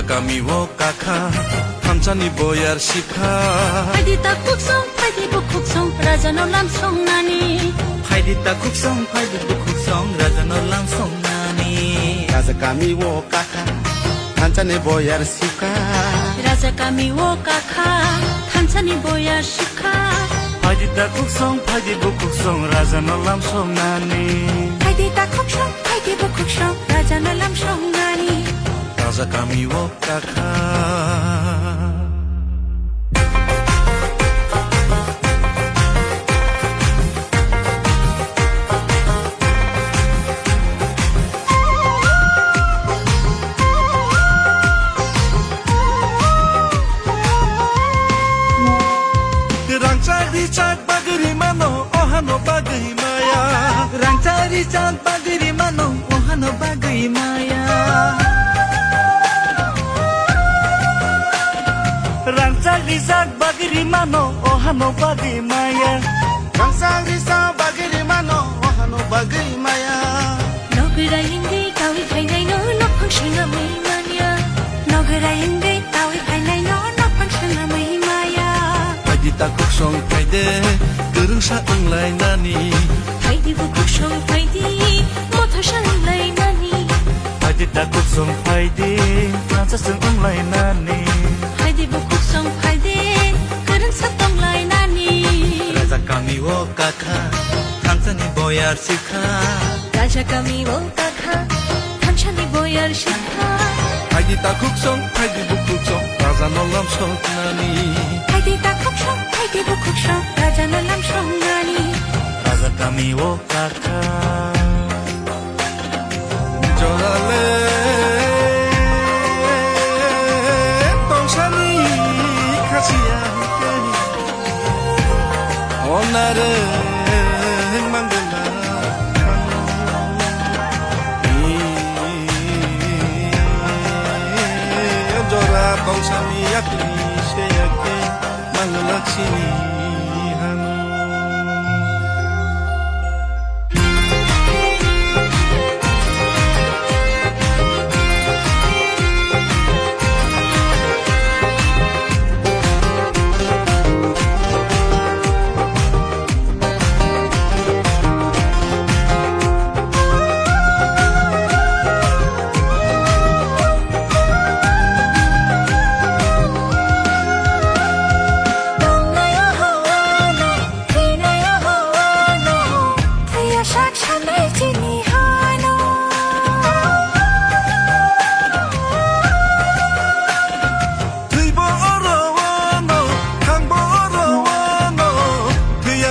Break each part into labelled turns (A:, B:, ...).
A: 가미 워까카 함찬이 보얄 시카
B: 파이디타 쿡송 파이디부 쿡송 라자노 람송나니
C: 파이디타 쿡송 파이디부 쿡송 라자노 람송나니
D: Raza kami wo kaka Hancane boyar sika
B: 라자 가미 워까카 탄차니 보야 시카
C: 파이디타 쿡송 파이디부 쿡송 라자노 람송나니
B: 파이디타 쿡송 파이디부 쿡송 라자노 람송나니
A: 라자 가미 워까카 Rangcak bagri mano ohano bagri maya
C: Rangcari cat bagri mano ohano bagri maya Rangcari cat bagri mano ohano bagri maya
D: Rangsang risa bagiri mano Ohano bagri maya
B: 너그라 인데 따위 파이나이 너 너펑싱아 메이마냐 너그라 인데 따위 파이나이 너 너펑싱아 메이마야
A: 파이디타 쿡송 파이데 그릉사 응라이 나니
B: 파이디부 쿡송 파이디 모터샹 라이나니
C: 파이디타 쿡송 파이디 프랑스승 응라이나니
B: 파이디부 쿡송 파이디 그런 사똥 라이나니
C: 라자 까미 워까카 탄산이 보얄 시카
B: 라자 까미 워까카 탄찬이 보얄 시카
A: 파이디타 쿡송 파이디부 쿡송 라자 놀람 속나니
B: 파이디타 쿡송 파이디부 쿡송 라자 놀람 송나니
C: 라자 까미 워까카
A: 저랄레 똥산이 가시야 오늘은 행망들나 연조라 똥산이 약리 쉐야게 망을락시니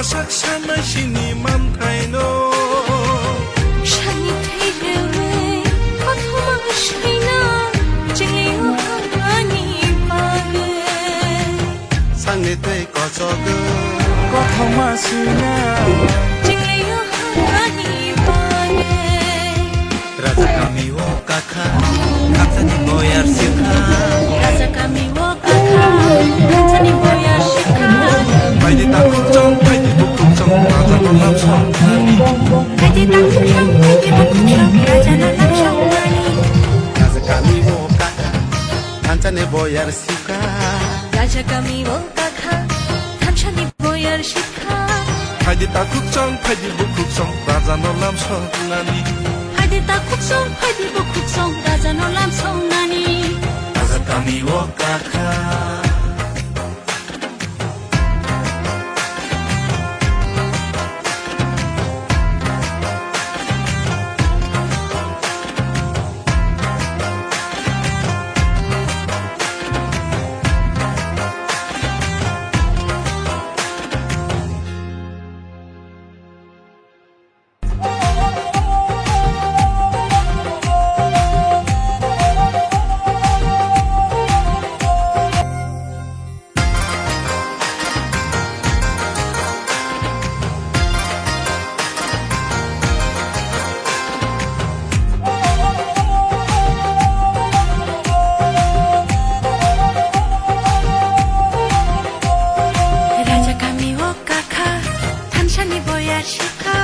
A: saksanai sini mantaino
B: shani thairewe kothoma shaina jingleyo hangani page
D: Sangne te kochogo
C: kothoma sina
B: jingleyo hangani page
C: Raja kami 워까카 탄산이 보얄 시카
B: raja kami wakaka tanchani boya shika
A: 파이디타 쿡송 파이디부 쿡송 라자 놀람 속나니
B: 파이디타 쿡송 파이디부 쿡송 raja 놀람 송나니
D: Raza kami wo kaka Hancane boyar sika
B: raja kami wakaka tanchani boya shika
A: 파이디타 쿡송 파이디부 쿡송 라자 놀람 속나니
B: 파이디타 쿡송 파이디부 쿡송 라자 놀람 송나니
C: 라자 까미 워까카
B: বয়ার শিখা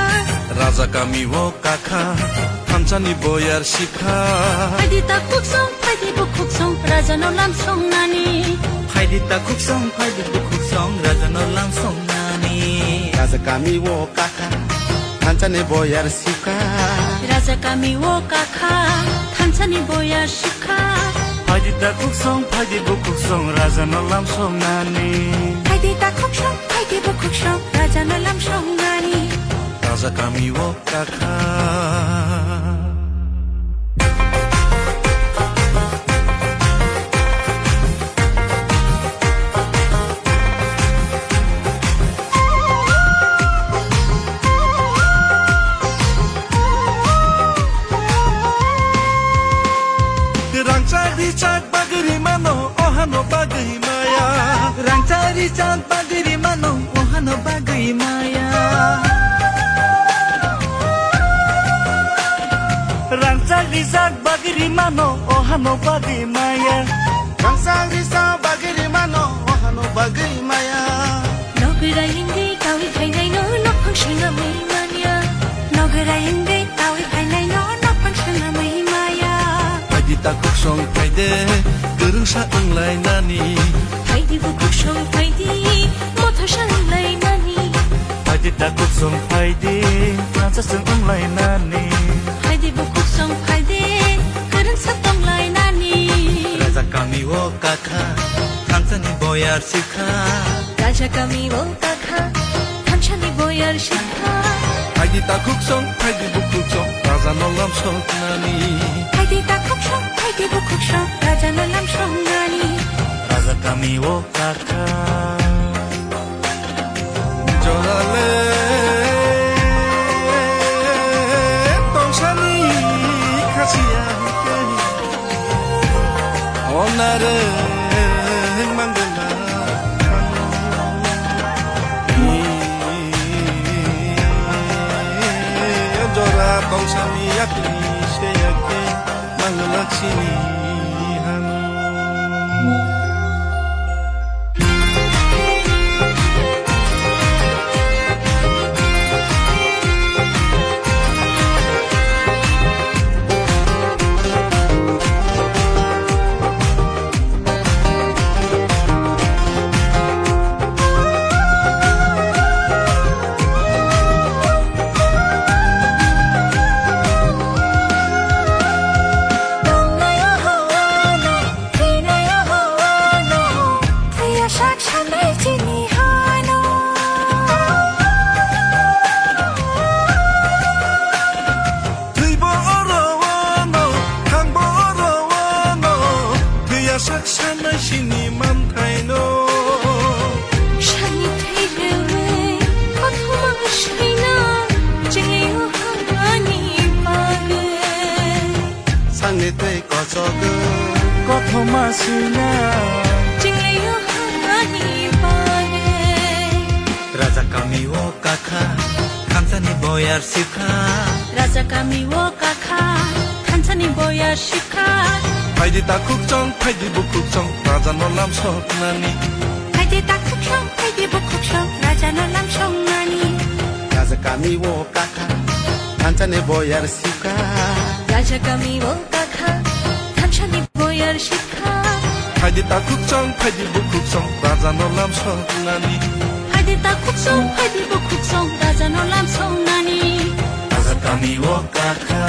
A: রাজা কামি ও কাখা থানচানি বয়ার শিখা
B: ফাইদিতা খুকসং ফাইদিবো খুকসং রাজানো লাম সংনানি
C: ফাইদিতা খুকসং ফাইদিবো খুকসং রাজানো লাম সংনানি
D: Raza kami wo kaka Hancane boyar sika
B: রাজা কামি ও কাখা থানচানি বয়ার শিখা
C: ফাইদিতা খুকসং ফাইদিবো খুকসং রাজানো লাম সংনানি
B: ফাইদিতা খুকসং ফাইদিবো খুকসং রাজানো লাম সংনানি
A: রাজা কামি ও কাখা Rangcari cak bagri mano ohano bagri maya
C: Rangcari cak bagri mano ohano bagri maya Rangcari cak bagri mano ohano bagri maya
D: Rangsang risa bagiri mano Ohano bagiri maya
B: নগরা হিন্দি কাউই ফাইনাই নো নফং শোনা মই মানিয়া নগরা হিন্দি কাউই ফাইনাই নো নফং শোনা মই মায়া
A: Faidita kuksong faide gerungsa englai nani
B: ফাইদিবো খুকসং ফাইদি মথা সাংলাই নানি
C: ফাইদিতা খুকসং ফাইদি নাচাসং উমলাই নানি
B: ফাইদিবো খুকসং ফাইদে গরং সাতংলাই নানি
C: Raja kami wo kaka Hancane boyar sika
B: রাজা কামি ও কাখা থানচানি বয়ার শিখা
A: Faidita kuksong faidi bu kuksong raza nolam sok nani
B: ফাইদিতা খুকসং ফাইদিবো খুকসং রাজানো লাম সংনানি
C: Raja kami wo kaka
A: Jorale tongsani kasiya Onare manggena Jora tongsani yakni seyake manggelaksini hani
B: 동나요 하와노 피나요 하와노 트야 샥샤메 지니하노
A: Tüybo orawano, kangbo orawano, Tüya saksana shini mantaino.
B: 샤니 테이르웨 거토마 시나 징레요 하와니 바게
D: Sangni tui kochogu
C: Kothoma sina
B: 징레요 하와니 바게
C: Raja kami wo kaka Hancane boyar sika
B: রাজা কামি ও কাখা থানচানি বয়ার শিখা
A: Faidita kukchong, faidibu kukchong, raja nolam sok nani.
B: ফাইদিতা খুকসং ফাইদিবো খুকসং রাজানো লাম সংনানি
D: Raza kami wo kaka Hancane boyar sika
B: রাজা কামি ও কাখা থানচানি বয়ার শিখা
A: Faidita kukchong, faidibu kukchong, raja nolam sok nani.
B: ফাইদিতা খুকসং ফাইদিবো খুকসং রাজানো লাম সংনানি
C: Raja kami wo kaka